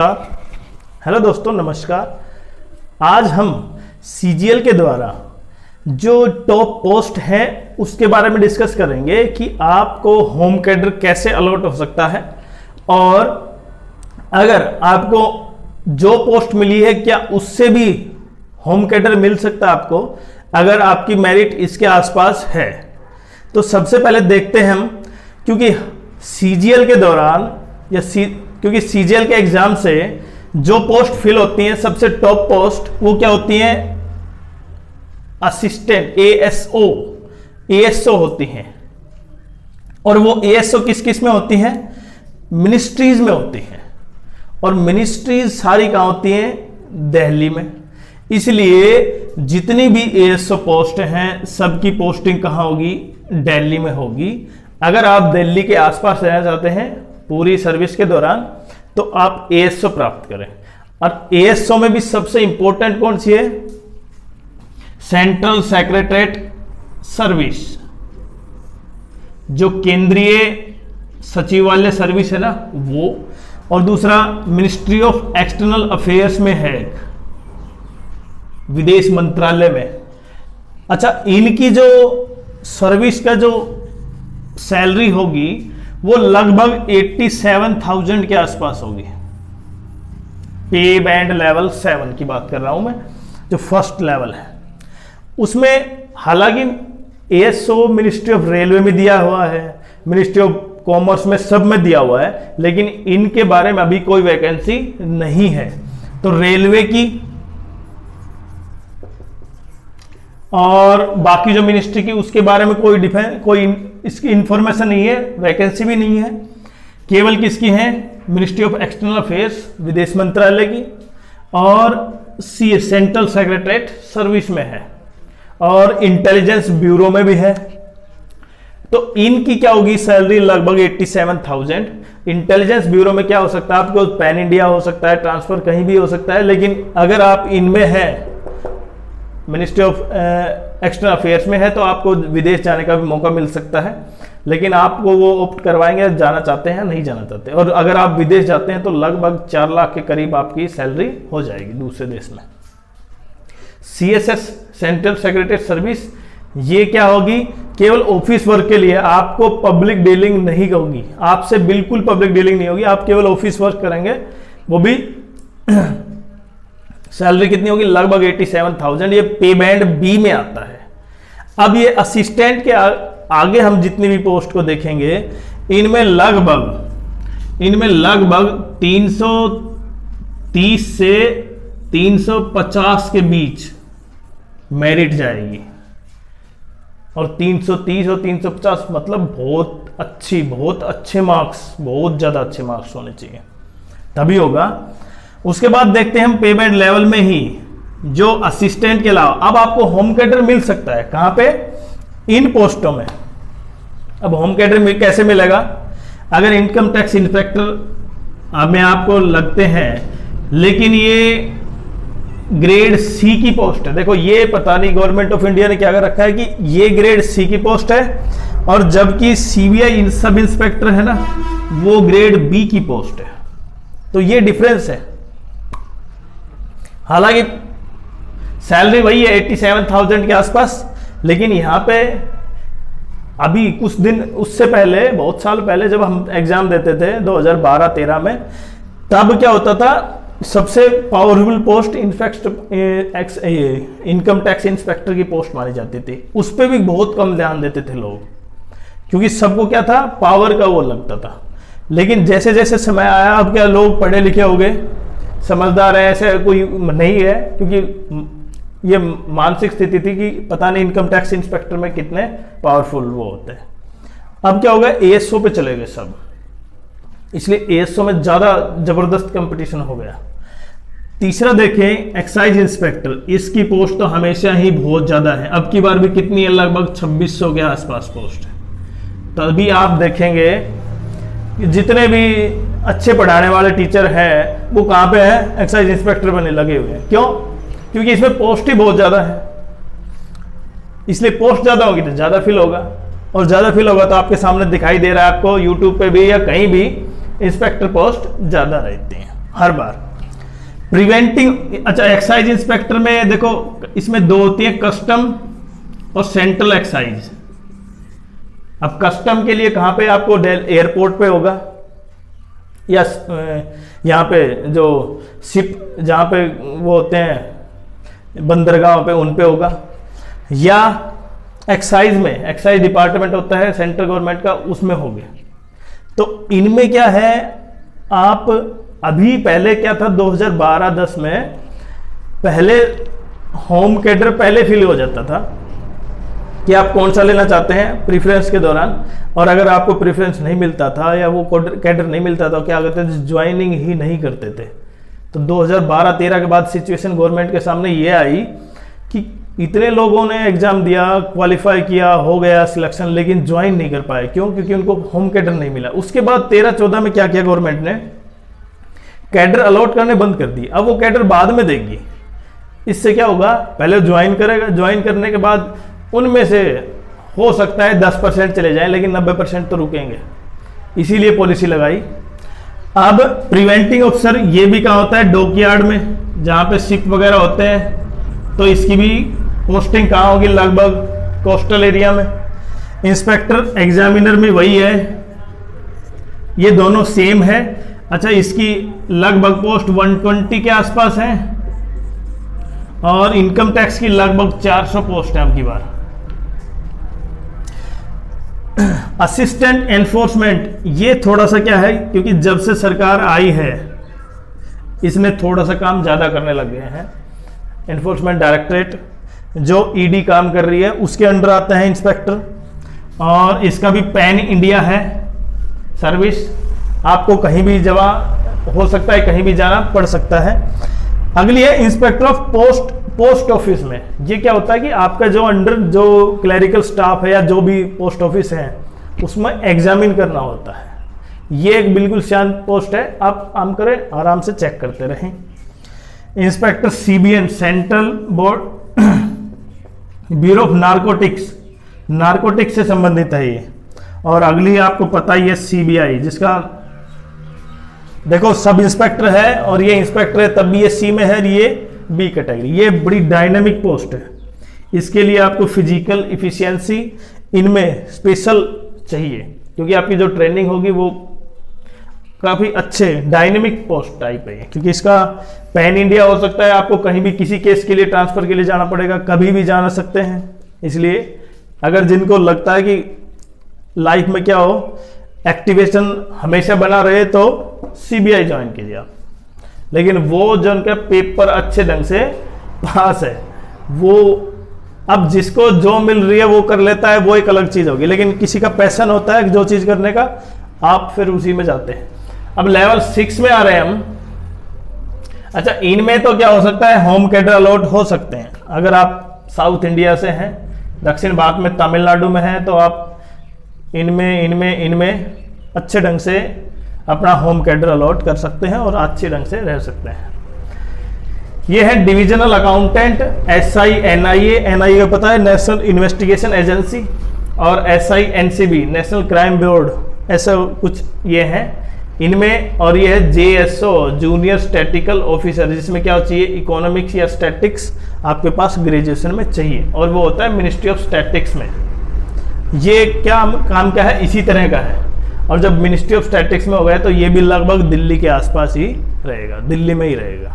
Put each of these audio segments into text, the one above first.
Hello दोस्तों, नमस्कार। आज हम सीजीएल के द्वारा जो टॉप पोस्ट है उसके बारे में डिस्कस करेंगे कि आपको होम कैडर कैसे अलॉट हो सकता है और अगर आपको जो पोस्ट मिली है क्या उससे भी होम कैडर मिल सकता है आपको, अगर आपकी मेरिट इसके आसपास है। तो सबसे पहले देखते हैं हम, क्योंकि सीजीएल के दौरान क्योंकि सीजीएल के एग्जाम से जो पोस्ट फिल होती हैं, सबसे टॉप पोस्ट वो क्या होती हैं? असिस्टेंट एएसओ होती हैं। और वो एएसओ किस किस में होती हैं? मिनिस्ट्रीज में होती हैं। और मिनिस्ट्रीज सारी कहां होती हैं? दिल्ली में। इसलिए जितनी भी एएसओ पोस्ट हैं सबकी पोस्टिंग कहां होगी? दिल्ली में होगी। अगर आप दिल्ली के आसपास रहना चाहते हैं पूरी सर्विस के दौरान तो आप एएसओ प्राप्त करें। और एएसओ में भी सबसे इंपॉर्टेंट कौन सी है? सेंट्रल सेक्रेटरीट सर्विस, जो केंद्रीय सचिवालय सर्विस है ना वो। और दूसरा मिनिस्ट्री ऑफ एक्सटर्नल अफेयर्स में है, विदेश मंत्रालय में। अच्छा, इनकी जो सर्विस का जो सैलरी होगी वो लगभग 87,000 के आसपास होगी। पे बैंड लेवल 7 की बात कर रहा हूं मैं, जो फर्स्ट लेवल है उसमें। हालांकि एएसओ मिनिस्ट्री ऑफ रेलवे में दिया हुआ है, मिनिस्ट्री ऑफ कॉमर्स में, सब में दिया हुआ है, लेकिन इनके बारे में अभी कोई वैकेंसी नहीं है। तो रेलवे की और बाकी जो मिनिस्ट्री की उसके बारे में कोई इसकी इंफॉर्मेशन नहीं है, वैकेंसी भी नहीं है। केवल किसकी है? मिनिस्ट्री ऑफ एक्सटर्नल अफेयर्स, विदेश मंत्रालय की, और सेंट्रल सेक्रेटरीट सर्विस में है, और इंटेलिजेंस ब्यूरो में भी है। तो इनकी क्या होगी सैलरी? लगभग 87,000। इंटेलिजेंस ब्यूरो में क्या हो सकता है आपको? पैन इंडिया हो सकता है, ट्रांसफर कहीं भी हो सकता है। लेकिन अगर आप इनमें है, मिनिस्ट्री ऑफ एक्सटर्नल अफेयर्स में है, तो आपको विदेश जाने का भी मौका मिल सकता है। लेकिन आपको वो ऑप्ट करवाएंगे जाना चाहते हैं नहीं जाना चाहते। और अगर आप विदेश जाते हैं तो लगभग 4 लाख के करीब आपकी सैलरी हो जाएगी दूसरे देश में। सीएसएस, सेंट्रल सेक्रेटरीट सर्विस, ये क्या होगी? केवल ऑफिस वर्क के लिए, आपको पब्लिक डीलिंग नहीं होगी, आपसे बिल्कुल पब्लिक डीलिंग नहीं होगी, आप केवल ऑफिस वर्क करेंगे। वो भी सैलरी कितनी होगी? लगभग 87,000। ये पे बैंड बी में आता है। अब ये असिस्टेंट के आगे हम जितनी भी पोस्ट को देखेंगे, इनमें लगभग 330 से 350 के बीच मेरिट जाएगी। और 330 और 350 मतलब बहुत अच्छे मार्क्स, बहुत ज्यादा अच्छे मार्क्स होने चाहिए, तभी होगा। उसके बाद देखते हैं हम पेमेंट लेवल में ही जो असिस्टेंट के अलावा अब आपको होम कैडर मिल सकता है। कहां पे? इन पोस्टों में। अब होम कैडर में कैसे मिलेगा? अगर इनकम टैक्स इंस्पेक्टर में आपको लगते हैं, लेकिन ये ग्रेड सी की पोस्ट है। देखो, ये पता नहीं गवर्नमेंट ऑफ इंडिया ने क्या कर रखा है कि ये ग्रेड सी की पोस्ट है, और जबकि सीबीआई सब इंस्पेक्टर है ना, वो ग्रेड बी की पोस्ट है। तो ये डिफरेंस है। हालांकि सैलरी वही है 87,000 के आसपास, लेकिन यहां पे अभी कुछ दिन उससे पहले, बहुत साल पहले जब हम एग्जाम देते थे 2012-13 में, तब क्या होता था? सबसे powerful post income tax inspector की पोस्ट मानी जाती थी। उस पर भी बहुत कम ध्यान देते थे लोग, क्योंकि सबको क्या था? पावर का वो लगता था। लेकिन जैसे जैसे समय आया, अब क्या लोग पढ़े लिखे हो गए, समझदार है, ऐसे कोई नहीं है, क्योंकि ये मानसिक स्थिति थी कि पता नहीं इनकम टैक्स इंस्पेक्टर में कितने पावरफुल वो होते हैं। अब क्या हो गया? एएसओ पे चले गए सब, इसलिए एएसओ में ज्यादा जबरदस्त कंपटीशन हो गया। तीसरा देखें, एक्साइज इंस्पेक्टर, इसकी पोस्ट तो हमेशा ही बहुत ज्यादा है। अब की बार भी कितनी है? लगभग 2600 के आसपास पोस्ट है। तभी आप देखेंगे कि जितने भी अच्छे पढ़ाने वाले टीचर हैं वो कहां पे हैं? एक्साइज इंस्पेक्टर बनने लगे हुए हैं। क्यों? क्योंकि इसमें पोस्ट ही बहुत ज्यादा है। इसलिए पोस्ट ज्यादा होगी तो ज्यादा फिल होगा, और ज्यादा फिल होगा तो आपके सामने दिखाई दे रहा है आपको यूट्यूब पे भी या कहीं भी इंस्पेक्टर पोस्ट ज्यादा रहती हैं। हर बार। प्रिवेंटिंग, अच्छा एक्साइज इंस्पेक्टर में देखो इसमें दो होती है, कस्टम और सेंट्रल एक्साइज। अब कस्टम के लिए कहां पे आपको एयरपोर्ट पे होगा या यहाँ पे जो शिप जहाँ पे वो होते हैं बंदरगाह पे उन पे होगा, या एक्साइज में, एक्साइज डिपार्टमेंट होता है सेंट्रल गवर्नमेंट का, उसमें हो गया। तो इनमें क्या है, आप अभी पहले क्या था 2012-10 में पहले होम कैडर पहले फिल हो जाता था कि आप कौन सा लेना चाहते हैं प्रेफरेंस के दौरान, और अगर आपको प्रेफरेंस नहीं मिलता था या वो कैडर नहीं मिलता था, क्या करते थे, ज्वाइनिंग ही नहीं करते थे। तो 2012-13 के बाद सिचुएशन गवर्नमेंट के सामने ये आई कि इतने लोगों ने एग्जाम दिया, क्वालिफाई किया, हो गया सिलेक्शन, लेकिन ज्वाइन नहीं कर पाए। क्यों? क्योंकि उनको होम कैडर नहीं मिला। उसके बाद 13-14 में क्या किया गवर्नमेंट ने, कैडर अलॉट करने बंद कर दी। अब वो कैडर बाद में देगी। इससे क्या होगा, पहले ज्वाइन करेगा, ज्वाइन करने के बाद उनमें से हो सकता है 10% चले जाएं, लेकिन 90% तो रुकेंगे। इसीलिए पॉलिसी लगाई। अब प्रिवेंटिंग ऑफिसर ये भी कहाँ होता है, डॉकयार्ड में, जहाँ पे शिप वगैरह होते हैं। तो इसकी भी पोस्टिंग कहाँ होगी, लगभग कोस्टल एरिया में। इंस्पेक्टर एग्जामिनर में वही है, ये दोनों सेम है। अच्छा, इसकी लगभग पोस्ट 120 के आसपास है, और इनकम टैक्स की लगभग 400 पोस्ट है अब की बार। असिस्टेंट एनफोर्समेंट, ये थोड़ा सा क्या है, क्योंकि जब से सरकार आई है इसमें थोड़ा सा काम ज़्यादा करने लग गए हैं। एनफोर्समेंट डायरेक्टरेट जो ईडी काम कर रही है उसके अंडर आता है इंस्पेक्टर, और इसका भी पैन इंडिया है सर्विस। आपको कहीं भी जवा हो सकता है, कहीं भी जाना पड़ सकता है। अगली है inspector of post, post office में। ये क्या होता है कि आपका जो अंडर जो क्लरिकल स्टाफ है या जो भी पोस्ट ऑफिस है उसमें एग्जामिन करना होता है। ये एक बिल्कुल शांत पोस्ट है, आप काम करें, आराम से चेक करते रहें। Inspector CBN, central board bureau of narcotics, narcotics से संबंधित है ये। और अगली आपको पता ही है सीबीआई, जिसका देखो सब इंस्पेक्टर है, और ये इंस्पेक्टर है तब भी ये सी में है, ये बी कैटेगरी। ये बड़ी डायनेमिक पोस्ट है, इसके लिए आपको फिजिकल इफिशियंसी इनमें स्पेशल चाहिए, क्योंकि आपकी जो ट्रेनिंग होगी वो काफ़ी अच्छे डायनेमिक पोस्ट टाइप है। क्योंकि इसका पैन इंडिया हो सकता है, आपको कहीं भी किसी केस के लिए ट्रांसफर के लिए जाना पड़ेगा, कभी भी जाना सकते हैं। इसलिए अगर जिनको लगता है कि लाइफ में क्या हो, एक्टिवेशन हमेशा बना रहे, तो सीबीआई ज्वाइन कीजिए आप। लेकिन वो जो उनका पेपर अच्छे ढंग से पास है, वो अब जिसको जो मिल रही है वो कर लेता है, वो एक अलग चीज़ होगी। लेकिन किसी का पैशन होता है जो चीज़ करने का, आप फिर उसी में जाते हैं। अब लेवल 6 में आ रहे हैं हम। अच्छा, इनमें तो क्या हो सकता है, होम कैडर अलॉट हो सकते हैं। अगर आप साउथ इंडिया से हैं, दक्षिण भारत में तमिलनाडु में हैं, तो आप इनमें अच्छे ढंग से अपना होम कैडर अलॉट कर सकते हैं और अच्छे ढंग से रह सकते हैं। ये है divisional accountant, SI NIA, NIA का पता है नेशनल इन्वेस्टिगेशन एजेंसी, और SI NCB national crime bureau, ऐसा कुछ ये है इनमें। और ये है जेएसओ जूनियर स्टैटिकल ऑफिसर, जिसमें क्या चाहिए, इकोनॉमिक्स या स्टैटिक्स आपके पास ग्रेजुएशन में चाहिए, और वो होता है मिनिस्ट्री ऑफ स्टैटिक्स में। ये क्या काम क्या है, इसी तरह का है। और जब मिनिस्ट्री ऑफ स्टैटिक्स में हो गया तो ये भी लगभग दिल्ली के आसपास ही रहेगा, दिल्ली में ही रहेगा।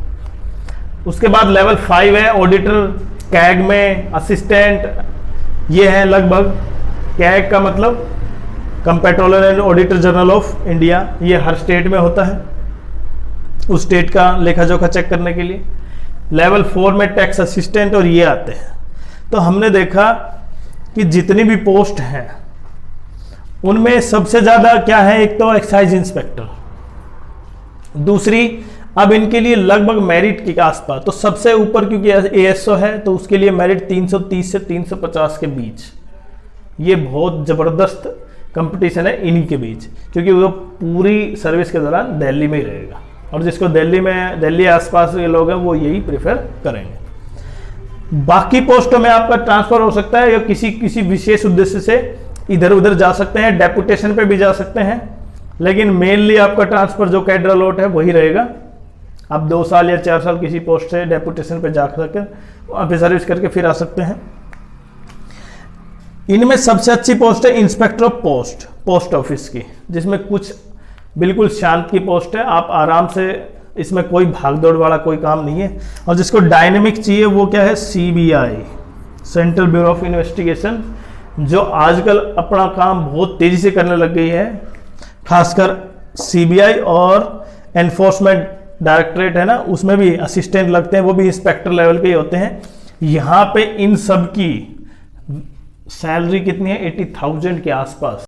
उसके बाद लेवल 5 है ऑडिटर, कैग में असिस्टेंट, ये है लगभग, कैग का मतलब comptroller and auditor general of India, ये हर स्टेट में होता है, उस स्टेट का लेखा जोखा चेक करने के लिए। लेवल 4 में टैक्स असिस्टेंट, और ये आते हैं। तो हमने देखा कि जितनी भी पोस्ट हैं उनमें सबसे ज़्यादा क्या है, एक तो एक्साइज इंस्पेक्टर, दूसरी अब इनके लिए लगभग मेरिट के आसपास, तो सबसे ऊपर क्योंकि एएसओ है तो उसके लिए मेरिट 330 से 350 के बीच। ये बहुत ज़बरदस्त कंपटीशन है इन्हीं के बीच, क्योंकि वो पूरी सर्विस के दौरान दिल्ली में ही रहेगा, और जिसको दिल्ली आसपास के लोग हैं वो यही प्रेफर करेंगे। बाकी पोस्टों में आपका ट्रांसफर हो सकता है, या किसी विशेष उद्देश्य से इधर उधर जा सकते हैं, डेपुटेशन पे भी जा सकते हैं, लेकिन मेनली आपका ट्रांसफर जो कैडर अलॉट है वही रहेगा आप 2 साल या 4 साल किसी पोस्ट से डेपुटेशन पे जा कर वहाँ पे सर्विस करके फिर आ सकते हैं। इनमें सबसे अच्छी पोस्ट है inspector of post, post office की, जिसमें कुछ बिल्कुल शांत की पोस्ट है, आप आराम से, इसमें कोई भागदौड़ वाला कोई काम नहीं है। और जिसको डायनेमिक चाहिए वो क्या है, CBI, central bureau of investigation, जो आजकल अपना काम बहुत तेजी से करने लग गई है। खासकर CBI और एनफोर्समेंट डायरेक्टरेट है ना, उसमें भी असिस्टेंट लगते हैं, वो भी इंस्पेक्टर लेवल के ही होते हैं। यहाँ पे इन सब की सैलरी कितनी है, 80,000 के आसपास।